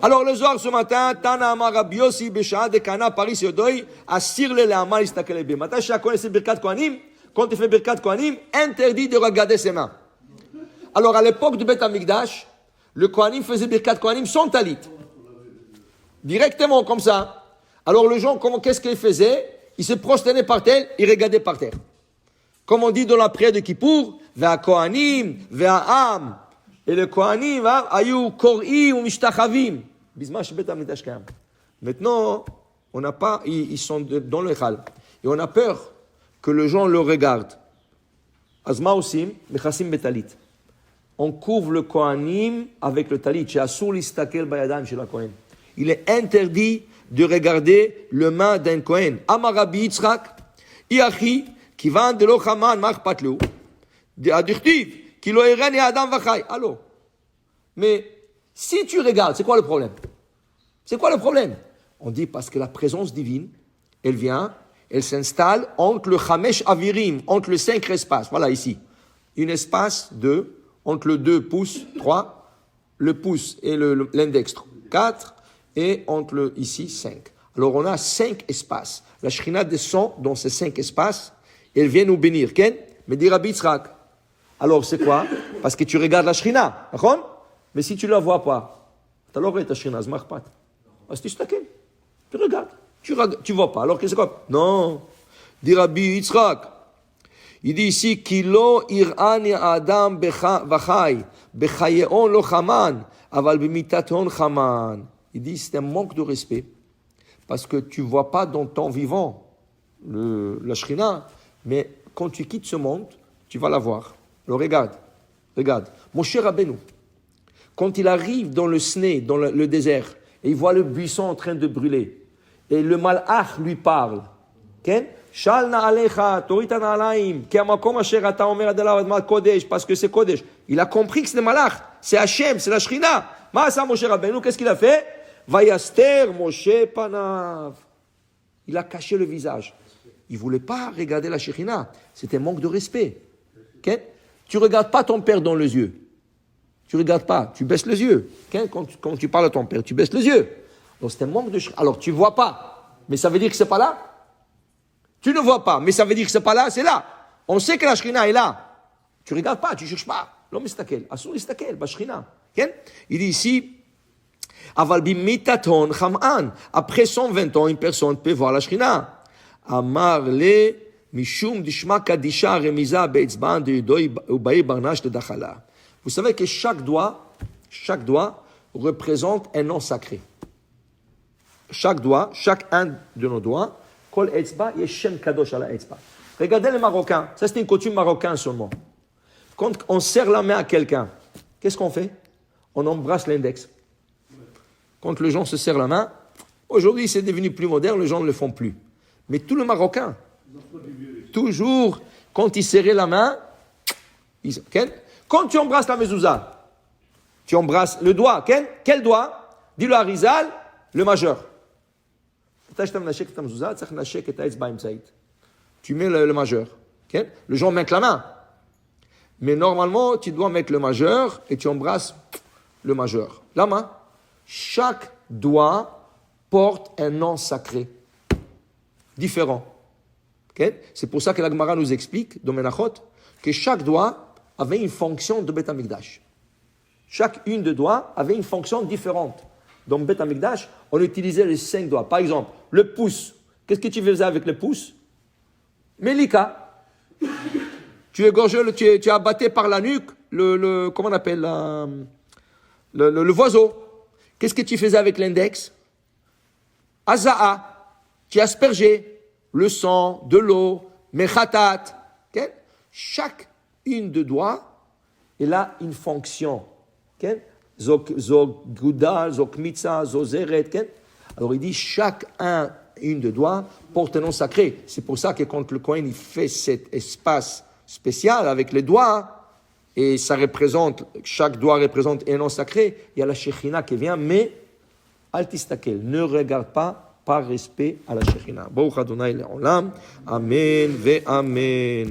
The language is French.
Alors le Zohar ce matin, Tana Amar Rabbi Yossi Besha'ad de Kana Paris Yodoy, Assir le Le'amal Istakel Ebe. Maintenant, chacun connaît ses Birkat Kohanim. Quand tu fais Birkat Kohanim, interdit de regarder ses mains. Alors à l'époque du Beth Amikdash, le Kohanim faisait Birkat Kohanim sans talit. Directement comme ça. Alors les gens, qu'est-ce qu'ils faisaient? Ils se prosternaient par terre, ils regardaient par terre. Comme on dit dans la prière de Kippour, Ve'a Kohanim, Ve'a Am. Et le Kohanim, Ayu Kor'i ou Mishtachavim. Bismash Bet Amikdash Kayam. Maintenant, on n'a pas, ils sont dans le Chal. Et on a peur que les gens le regardent. Azma Osim, Mechasim Betalit. On couvre le Kohanim avec le talit. Chez Asur Listakel Bayadam chez la Kohen. Il est interdit de regarder le main d'un Kohen. Amarabi Yitzhak, Iachi, qui vend de l'Ochaman, Mach Patlou, Adirtiv, qui l'Oeren et Adam Vachai. Allô? Mais si tu regardes, c'est quoi le problème? C'est quoi le problème? On dit parce que la présence divine, elle vient, elle s'installe entre le Chamesh Avirim, entre les 5 espaces. Voilà ici. Un espace de, entre le 2 pouces, 3, le pouce et l'index, 4, et entre ici, 5. Alors on a 5 espaces. La Shrina descend dans ces 5 espaces, et elle vient nous bénir. Ken? Mais dit Rabbi Yitzhak. Alors c'est quoi? Parce que tu regardes la Shrina. Mais si tu ne la vois pas, tu l'aurais ta Shrina, ça ne marche pas. Tu regardes. Tu ne vois pas. Alors que c'est quoi? Non. Dit Rabbi Yitzhak. Il dit ici, Kilo ir'ani adam vachai, bechayeon lo chaman, aval bimitaton chaman. Il dit, c'est un manque de respect. Parce que tu ne vois pas dans ton vivant la Shrina, mais quand tu quittes ce monde, tu vas la voir. Alors regarde. Mon cher Rabbeinu, quand il arrive dans le Sné, dans le désert, et il voit le buisson en train de brûler, et le malach lui parle, Shal na'alecha, torita na'alaim, ki hamakom asher ata omer adelav admat kodesh, parce que c'est kodesh. Il a compris que c'est le malach, c'est Hachem, c'est la Shrina. Ma'asa Moshe Rabbeinu, qu'est-ce qu'il a fait? Vayaster Moshe panav. Il a caché le visage. Il ne voulait pas regarder la Shrina. C'était un manque de respect. Tu ne regardes pas ton père dans les yeux. Tu ne regardes pas, tu baisses les yeux. Quand tu parles à ton père, tu baisses les yeux. Donc c'est un manque de Shrina. Alors tu ne vois pas, mais ça veut dire que ce n'est pas là. Tu ne vois pas, mais ça veut dire que ce n'est pas là, c'est là. On sait que la Shrina est là. Tu ne regardes pas, tu ne cherches pas. L'homme est stakel. Asur est stakel, la Shrina. Il dit ici, Aval bimitaton cham'an. Après 120 ans, une personne peut voir la Shrina. Amar le mishum dishma kadisha remiza be'etzban de yudoi ubayi barnash de dachala. Vous savez que chaque doigt représente un nom sacré. Chaque un de nos doigts, kol etzba yeshem kadosh ala etzba. Regardez les Marocains, ça c'est une coutume marocaine seulement. Quand on serre la main à quelqu'un, qu'est-ce qu'on fait? On embrasse l'index. Quand les gens se serrent la main, aujourd'hui c'est devenu plus moderne, les gens ne le font plus. Mais tout le Marocain, toujours, quand ils serraient la main, quand tu embrasses la mezouza, tu embrasses le doigt, quel doigt? Dis-le à Rizal, le majeur. Tu mets le majeur. Les gens mettent la main. Mais normalement, tu dois mettre le majeur et tu embrasses le majeur. La main. Chaque doigt porte un nom sacré. Différent. C'est pour ça que la Gemara nous explique, dans Menachot, que chaque doigt avait une fonction de Beth Amikdash. Chaque une de doigts avait une fonction différente. Dans Beth Amikdash, on utilisait les 5 doigts. Par exemple, le pouce. Qu'est-ce que tu faisais avec le pouce? Melika. Tu égorgeais, tu abattais par la nuque comment on appelle le voiseau. Qu'est-ce que tu faisais avec l'index? Aza'a. Tu aspergeais le sang, de l'eau, mechatat. Chaque une de doigts, elle a une fonction. Zog gouda, zog mitza, zozeret. Alors il dit chaque une de doigts porte un nom sacré. C'est pour ça que quand le Kohen il fait cet espace spécial avec les doigts, et ça représente, chaque doigt représente un nom sacré, il y a la Shekhinah qui vient, mais Altistakel, ne regarde pas par respect à la Shekhinah. Baruch Adonai Le'olam. Amen ve Amen.